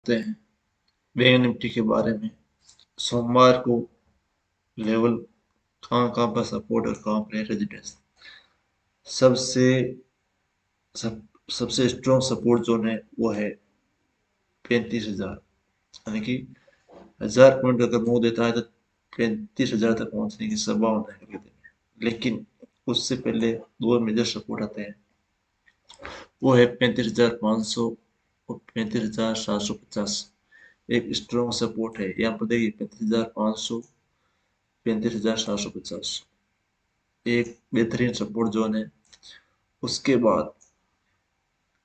करते हैं bank Nifty के बारे में। सोमवार को लेवल कहाँ कहाँ पर सपोर्ट और कहाँ पर रेजिडेंस। सबसे सबसे स्ट्रॉन्ग सपोर्ट जोन है वो है 35,000, यानी कि 1,000 पॉइंट अगर मुंह देता है तो 35,000 तक पहुंचने की संभावना है अगले दिन। लेकिन उससे पहले दो मेजर सपोर्ट आते हैं, वो है 35,500 और 35,750। एक स्ट्रॉन्ग सपोर्ट है यहाँ पर देखिए 35,500, 35,750 एक बेहतरीन सपोर्ट जोन है। उसके बाद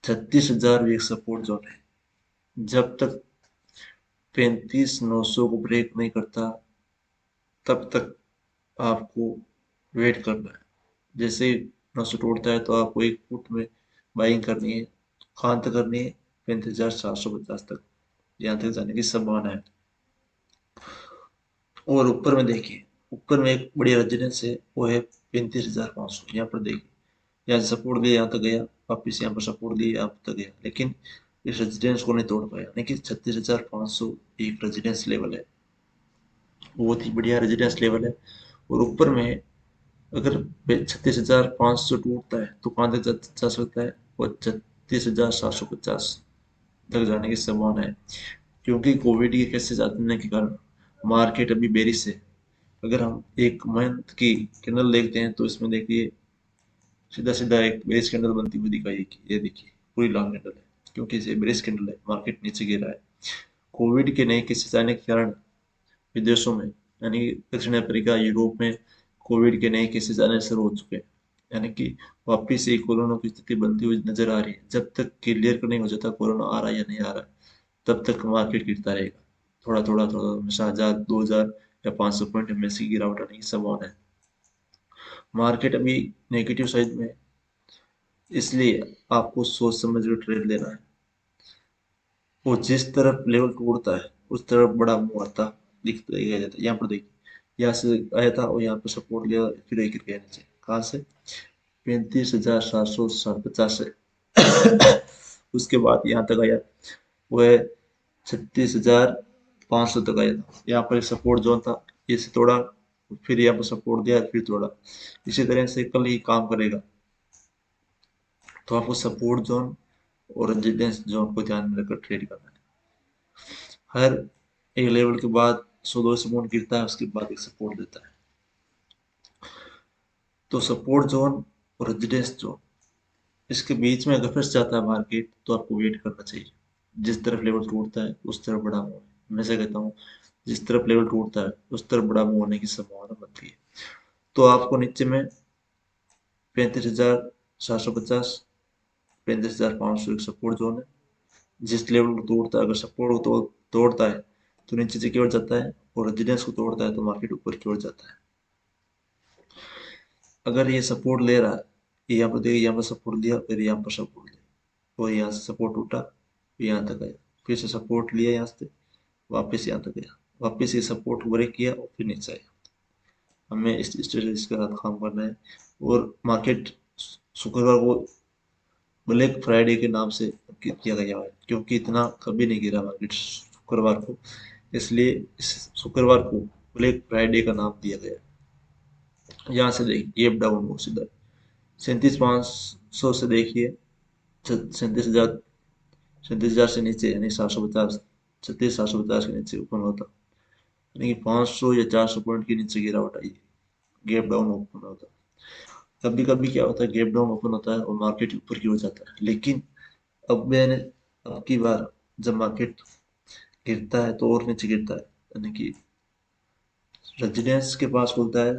36,000 भी एक सपोर्ट जोन है। जब तक 35,900 को ब्रेक नहीं करता तब तक आपको वेट करना है। जैसे ही 900 टूटता है तो आपको एक फुट में बाइंग करनी है, कहाँ तक करनी है? 35,750 तक, यहाँ तक जाने की संभावना है। और ऊपर में देखिए, ऊपर में एक बढ़िया रेजिडेंस है, वो है 35,500। यहाँ पर देखिए, यहाँ से सपोर्ट दिया, यहाँ तक गया, वापिस यहाँ पर सपोर्ट दिया, यहाँ तक गया, लेकिन इस रेजिडेंस को नहीं तोड़ पाया। यानी कि 36,500 एक रेजिडेंस लेवल है, बहुत ही बढ़िया रेजिडेंस लेवल है। और ऊपर में अगर 36,500 टूटता है तो कहाँ तक जा सकता है? वो 36,750 तक जाने की संभावना है। क्योंकि कोविड के केसेस आने के कारण मार्केट अभी बेरिश है। अगर हम एक मंथ की कैंडल देखते हैं तो इसमें देखिए सीधा सीधा एक बेरिश कैंडल बनती हुई दिखाई देगी। ये देखिए पूरी लॉन्ग कैंडल है, क्योंकि ये बेरिश कैंडल है, मार्केट नीचे गिर रहा है। कोविड के नए केसेस आने के कारण विदेशों में, यानी दक्षिण अफ्रीका, यूरोप में कोविड के नए केसेस आने शुरू हो चुके हैं। यानी कि वापिस से कोरोना की स्थिति बनती हुई नजर आ रही है। जब तक क्लियर नहीं हो जाता कोरोना आ रहा है या नहीं आ रहा है, तब तक मार्केट गिरता रहेगा। थोड़ा थोड़ा थोड़ा हमेशा 1,000, 2,000 या 500 पॉइंट में से गिरावट आने की संभावना है। मार्केट अभी नेगेटिव साइड में है, इसलिए आपको सोच समझ कर ट्रेड लेना है। वो जिस तरफ लेवल टूटता है उस तरफ बड़ा मुंह आता दिखता दिखाई जाता है। यहाँ पर देखिए, यहाँ से आया था और यहाँ पर सपोर्ट लिया, फिर एक गिर गया नीचे। कहाँ से? 35,750 से। उसके बाद यहाँ तक आया, वो है 36,500 तक आया था। यहाँ पर एक सपोर्ट जोन था, इसे तोड़ा, फिर यहाँ पर सपोर्ट दिया, फिर तोड़ा। इसी तरह से कल ही काम करेगा। तो आपको सपोर्ट जोन और रेजिडेंस जोन को ध्यान में रखकर ट्रेड करना है। हर एक लेवल के बाद 100-200 पॉइंट गिरता है, उसके बाद एक सपोर्ट देता है। तो सपोर्ट जोन और रेजिडेंस जोन, इसके बीच में अगर फंस जाता है मार्केट तो आपको वेट करना चाहिए। जिस तरफ लेवल टूटता है उस तरफ बड़ा मूव है। मैं से कहता हूँ, जिस तरफ लेवल टूटता है उस तरफ बड़ा मूव होने की संभावना बनती है। तो आपको नीचे में 35,750, 35,500 एक सपोर्ट जोन है। जिस लेवल को तोड़ता है, अगर सपोर्ट को तोड़ता है तो नीचे से की ओर जाता है, और रेजिडेंस को तोड़ता है तो मार्केट ऊपर की ओर जाता है। अगर ये सपोर्ट ले रहा है, ये यहाँ पर देखिए, यहाँ पर सपोर्ट दिया, फिर यहाँ पर सपोर्ट दिया, और यहाँ से सपोर्ट उठा, फिर यहाँ तक आया, फिर से सपोर्ट लिया, यहाँ से वापस यहाँ तक गया, वापस ये सपोर्ट ब्रेक किया और फिर नीचे आया। हमें इस स्ट्रेटेजी के साथ काम करना है। और मार्केट शुक्रवार को ब्लैक फ्राइडे के नाम से किया गया है, क्योंकि इतना कभी नहीं गिरा मार्केट शुक्रवार को, इसलिए इस शुक्रवार को ब्लैक फ्राइडे का नाम दिया गया है। यहाँ से देखिए गैप डाउन हो सीधा 37,500 से देखिए 37,000, 37,000 से नीचे, यानी 750, 36,750 के नीचे ओपन होता, यानी कि 500 या 400 पॉइंट के नीचे गिरावट आई, गैप डाउन ओपन होता। कभी कभी क्या होता है, गैप डाउन ओपन होता है और मार्केट ऊपर की ओर जाता है। लेकिन अब मैंने, अब की बार जब मार्केट गिरता है तो और नीचे गिरता है, यानी कि रेजिडेंस के पास खुलता है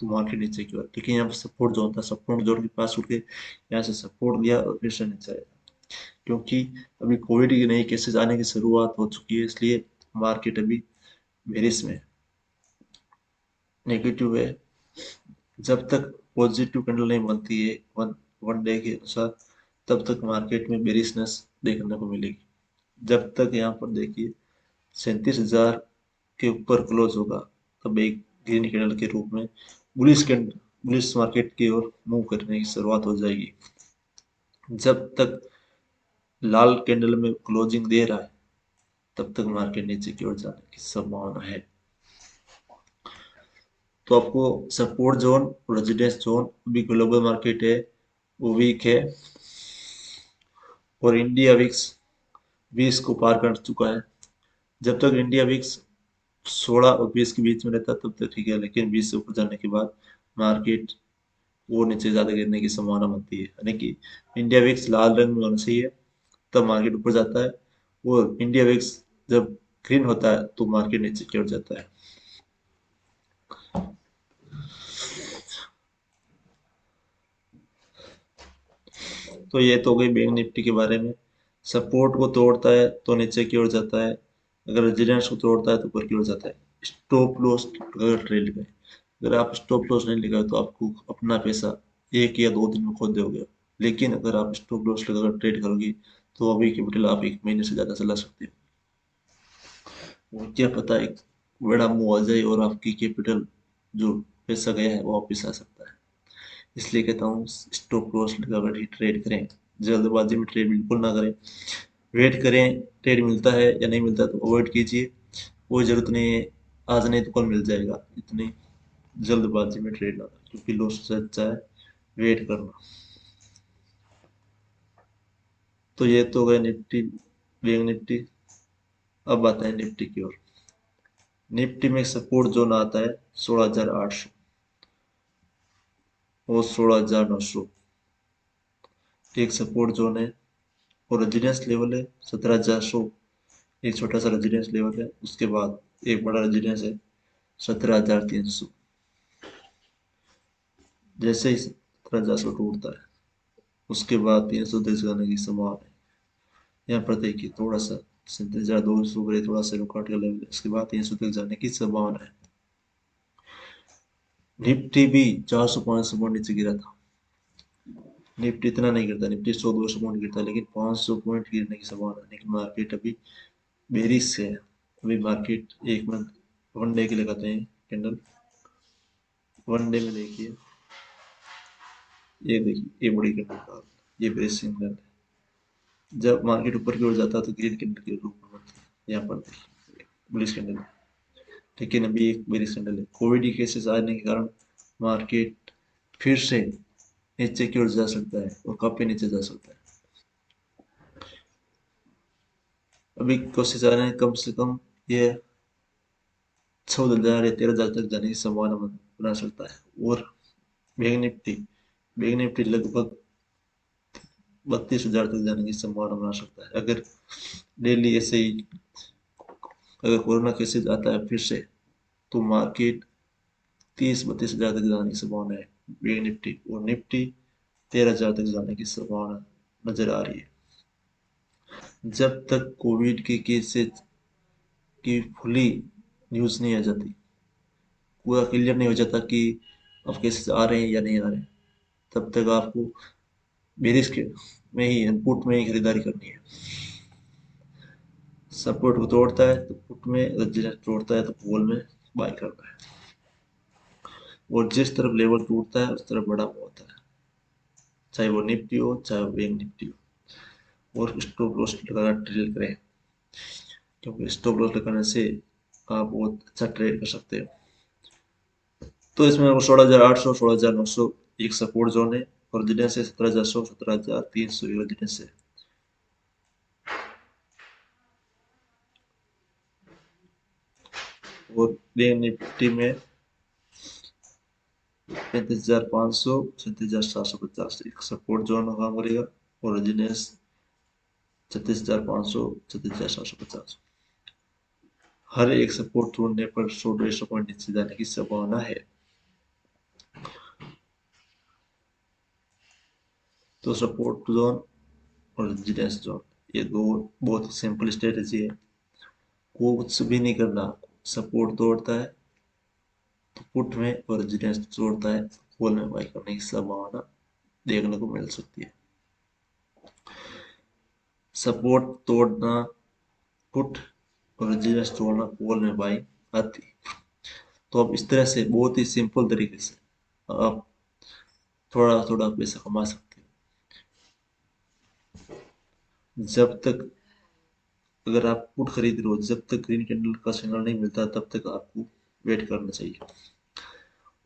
तो मार्केट नीचे की ओर। लेकिन यहाँ पर सपोर्ट जोन था, सपोर्ट जोन के पास उठ के यहाँ से सपोर्ट लिया और फिर से नीचे आया। क्योंकि अभी कोविड के नए केसेस आने की शुरुआत हो चुकी है, इसलिए मार्केट अभी बेरिश में, नेगेटिव है। जब तक पॉजिटिव कैंडल नहीं बनती है वन वन डे के अनुसार, तब तक मार्केट में बेरिशनेस देखने को मिलेगी। जब तक यहाँ पर देखिए 37,000 के ऊपर क्लोज होगा, तब एक ग्रीन कैंडल के रूप में बुलिश मार्केट की ओर मूव करने की शुरुआत हो जाएगी। जब तक लाल कैंडल में क्लोजिंग दे रहा है तब तक मार्केट नीचे की ओर जाने की संभावना है। तो आपको सपोर्ट जोन और रेजिडेंस जोन, अभी ग्लोबल मार्केट है वो वीक है और इंडिया विक्स 20 को पार कर चुका है। जब तक इंडिया विक्स 16 और 20 के बीच में रहता तब तक ठीक है, लेकिन 20 से ऊपर जाने के बाद मार्केट वो नीचे ज्यादा गिरने की संभावना बनती है। यानी कि इंडिया विक्स लाल रंग में होना चाहिए तब मार्केट ऊपर जाता है, और इंडिया विक्स जब ग्रीन होता है तो मार्केट नीचे की ओर जाता है। तो ये तो हो गई बैंक निफ्टी के बारे में। सपोर्ट को तोड़ता है तो नीचे की ओर जाता है, अगर रेजिडेंस को तोड़ता है तो ऊपर की ओर जाता है। स्टॉप लॉस अगर ट्रेड लगाए, अगर आप स्टॉप लॉस नहीं लगाए तो आपको अपना पैसा 1 या 2 दिन में खो दोगे। लेकिन अगर आप स्टॉप लॉस लगाकर ट्रेड करोगे तो अभी कैपिटल आप 1 महीने से ज़्यादा चला सकते हो, और क्या पता एक बड़ा मुँह आ जाए और आपकी कैपिटल जो पैसा गया है वो वापस आ सकता है। इसलिए कहता हूँ स्टॉप लॉस लगाकर ही ट्रेड करें, जल्दबाजी में ट्रेड बिल्कुल ना करें। वेट करें ट्रेड मिलता है या नहीं मिलता तो अवॉइड कीजिए, कोई ज़रूरत नहीं है आज नहीं तो कल मिल जाएगा, इतनी जल्दबाजी में ट्रेड ना करें, क्योंकि लॉस से अच्छा है वेट करना। तो ये तो गए निफ्टी, बैंक निफ्टी। अब आते हैं निफ्टी की ओर। निफ्टी में सपोर्ट जोन आता है 16,800 और 16,900, एक सपोर्ट जोन है। और रेजिडेंस लेवल है 17,100, एक छोटा सा रेजिडेंस लेवल है। उसके बाद एक बड़ा रेजिडेंस है 17,300। जैसे ही 17,400 टूटता है उसके बाद 300 तक जाने की संभावना है। यहाँ पर देखिए थोड़ा सा 37,200 पर थोड़ा सा रुकावट का लेवल है, उसके बाद 300 तक जाने की संभावना है। निफ्टी भी 400-500 पॉइंट नीचे गिरा था। निफ्टी इतना नहीं गिरता, निफ्टी 100-200 पॉइंट गिरता है, लेकिन 500 पॉइंट गिरने की संभावना है। लेकिन मार्केट अभी बेरिश से है। अभी मार्केट एक मंथ वन डे के लगाते हैं कैंडल। वन डे में देखिए, ये देखिए ये बड़ी कैंडल का ये बेरिश सिग्नल है। जब मार्केट ऊपर की ओर जाता है तो ग्रीन कैंडल के रूप में बनती है। यहाँ पर देखिए बुलिश कैंडल है, लेकिन अभी एक बेरिश कैंडल है। कोविड के केसेस आने के कारण मार्केट फिर से नीचे की ओर जा सकता है और काफी नीचे जा सकता है। अभी कोशिश आ रहे हैं कम से कम ये 14,000 या 13,000 तक जाने की संभावना बना सकता है। और बैंक निफ्टी लगभग 32,000 तक जाने की संभावना बना सकता है, अगर डेली ऐसे ही अगर कोरोना केसेस आता है फिर से तो मार्केट 30-32,000 तक जाने की संभावना है बैंक निफ्टी, और निफ्टी 13,000 तक जाने की संभावना नजर आ रही है। जब तक कोविड के केसेस की खुली न्यूज़ नहीं आ जाती, पूरा क्लियर नहीं हो जाता कि अब केसेस आ रहे हैं या नहीं आ रहे हैं, तब तक आपको बेरिश के में ही पुट में ही खरीदारी करनी है। सपोर्ट को तोड़ता है तो पुट में, रेजिस्टेंस तोड़ता है तो कॉल में बाय करना है। और जिस तरफ लेवल टूटता है उस तरफ बड़ा होता है, चाहे वो निफ्टी हो चाहे वो बैंक निफ्टी हो। और स्टॉप लॉस लगाना ट्रेड करें, क्योंकि स्टॉप लॉस लगाने से आप बहुत अच्छा ट्रेड कर सकते हो। तो इसमें 16,800 16,900 एक सपोर्ट जोन है, और रेजिडेंस है 17,100 17,300 रेजिडेंस है। और बैंक निफ्टी में 35,500 37,750 एक सपोर्ट जोन काम करेगा, और रेजिडेंस 36,500 37,750। हर एक सपोर्ट तोड़ने पर 100-150 पॉइंट नीचे जाने की संभावना है। तो सपोर्ट जोन और रेजिडेंस जोन ये दो बहुत ही सिंपल स्ट्रेटेजी है, कुछ भी नहीं करना। सपोर्ट तोड़ता है तो पुट में, और रेजिडेंस तोड़ता है कॉल में बाय करने की संभावना देखने को मिल सकती है। सपोर्ट तोड़ना पुट और रेजिडेंस तोड़ना कॉल में बाय आती। तो आप इस तरह से बहुत ही सिंपल तरीके से आप थोड़ा थोड़ा पैसा कमा सकते हो। जब तक अगर आप पुट खरीद रहे हो, जब तक ग्रीन कैंडल का सिग्नल नहीं मिलता तब तक आपको वेट करना चाहिए।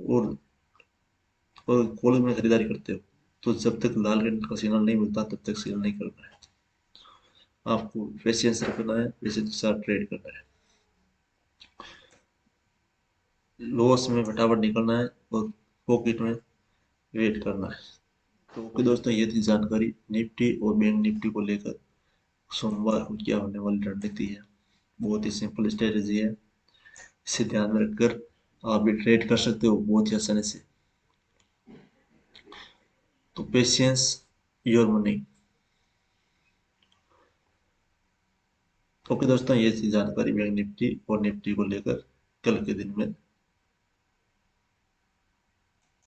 और और कॉल में खरीदारी करते हो तो जब तक लाल कैंडल का सिग्नल नहीं मिलता तब तक सेल नहीं करना है। आपको पेशेंस रखना है, पेशेंस के साथ ट्रेड करना है। लॉस में फटाफट निकलना है और पॉकेट में वेट करना है। तो ओके दोस्तों, ये थी जानकारी निफ्टी और बैंक निफ्टी को लेकर। सोमवार को क्या होने वाली रणनीति है। बहुत ही सिंपल स्ट्रेटेजी है, इसे ध्यान में रखकर आप भी ट्रेड कर सकते हो बहुत ही आसानी से। तो पेशेंस योर मनी। ओके दोस्तों, ये थी जानकारी बैंक निफ्टी और निफ्टी को लेकर कल के दिन में।